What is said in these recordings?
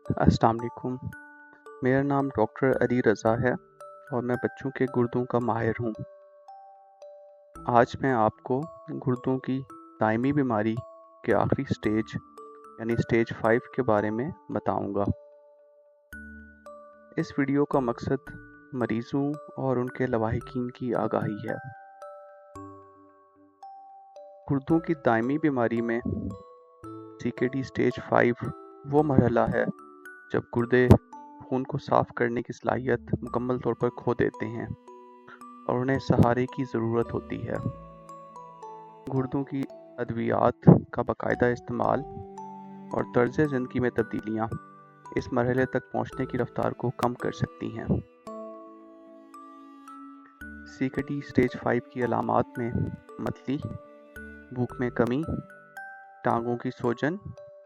अस्सलाम वालेकुम। मेरा नाम डॉक्टर अली रज़ा है और मैं बच्चों के गुर्दों का माहिर हूँ। आज मैं आपको गुर्दों की दायमी बीमारी के आखिरी स्टेज यानी स्टेज 5 के बारे में बताऊँगा। इस वीडियो का मकसद मरीज़ों और उनके लवाहिकीन की आगाही है। गुर्दों की दायमी बीमारी में CKD स्टेज 5 वो मरहला है जब गुर्दे खून को साफ करने की सलाहियत मुकम्मल तौर पर खो देते हैं और उन्हें सहारे की ज़रूरत होती है। गुर्दों की अद्वियात का बाकायदा इस्तेमाल और तर्ज़ ज़िंदगी में तब्दीलियाँ इस मरहले तक पहुँचने की रफ्तार को कम कर सकती हैं। CKD स्टेज 5 की अलामात में मतली, भूख में कमी, टांगों की सूजन,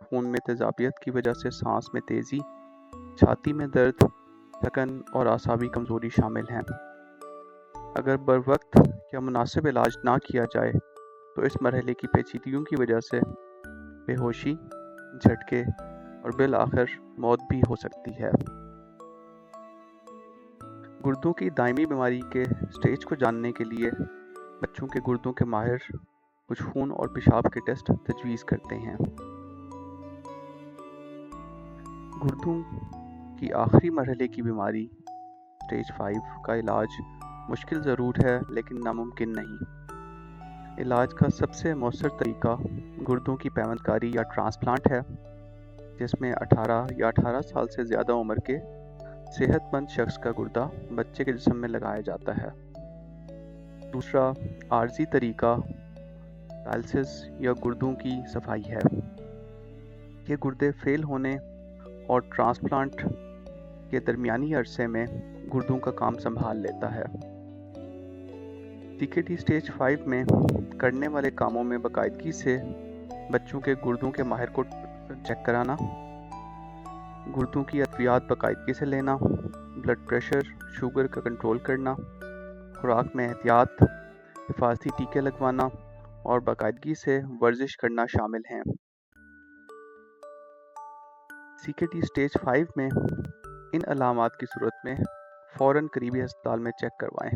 खून में तेज़ाबियत की वजह से सांस में तेज़ी, छाती में दर्द, थकन और आसाबी कमज़ोरी शामिल हैं। अगर बरवक्त या मुनासिब इलाज ना किया जाए तो इस मरहले की पेचीदगियों की वजह से बेहोशी, झटके और बिल आखिर मौत भी हो सकती है। गुर्दों की दायमी बीमारी के स्टेज को जानने के लिए बच्चों के गुर्दों के माहिर कुछ खून और पेशाब के टेस्ट तजवीज़ करते हैं। गुर्दों की आखिरी मरहले की बीमारी स्टेज 5 का इलाज मुश्किल ज़रूर है लेकिन नामुमकिन नहीं। इलाज का सबसे मौसर तरीका गुर्दों की पैवंदकारी या ट्रांसप्लांट है, जिसमें 18 या 18 साल से ज़्यादा उम्र के सेहतमंद शख्स का गुर्दा बच्चे के जिस्म में लगाया जाता है। दूसरा आर्जी तरीका डायलिसिस या गुर्दों की सफाई है। ये गुर्दे फेल होने और ट्रांसप्लांट के दरमियानी अरसे में गुर्दों का काम संभाल लेता है। CKD स्टेज 5 में करने वाले कामों में बाकायदगी से बच्चों के गुर्दों के माहिर को चेक कराना, गुर्दों की अद्वियात बाकायदगी से लेना, ब्लड प्रेशर, शुगर का कंट्रोल करना, खुराक में एहतियात, हिफाजती टीके लगवाना और बाकायदगी से वर्जिश करना शामिल हैं। CKD स्टेज 5 में इन अलामात की सूरत में फ़ौरन करीबी अस्पताल में चेक करवाएं।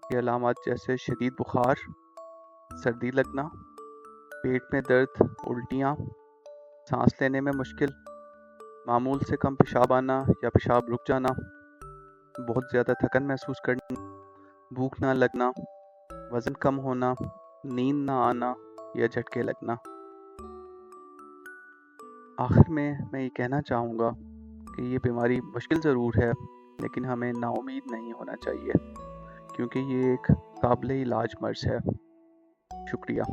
ये अलामात जैसे शदीद बुखार, सर्दी लगना, पेट में दर्द, उल्टियाँ, सांस लेने में मुश्किल, मामूल से कम पेशाब आना या पेशाब रुक जाना, बहुत ज़्यादा थकन महसूस करना, भूख ना लगना, वज़न कम होना, नींद ना आना या झटके लगना। आखिर में मैं ये कहना चाहूँगा कि ये बीमारी मुश्किल ज़रूर है लेकिन हमें नाउम्मीद नहीं होना चाहिए, क्योंकि ये एक काबिल इलाज मर्ज़ है। शुक्रिया।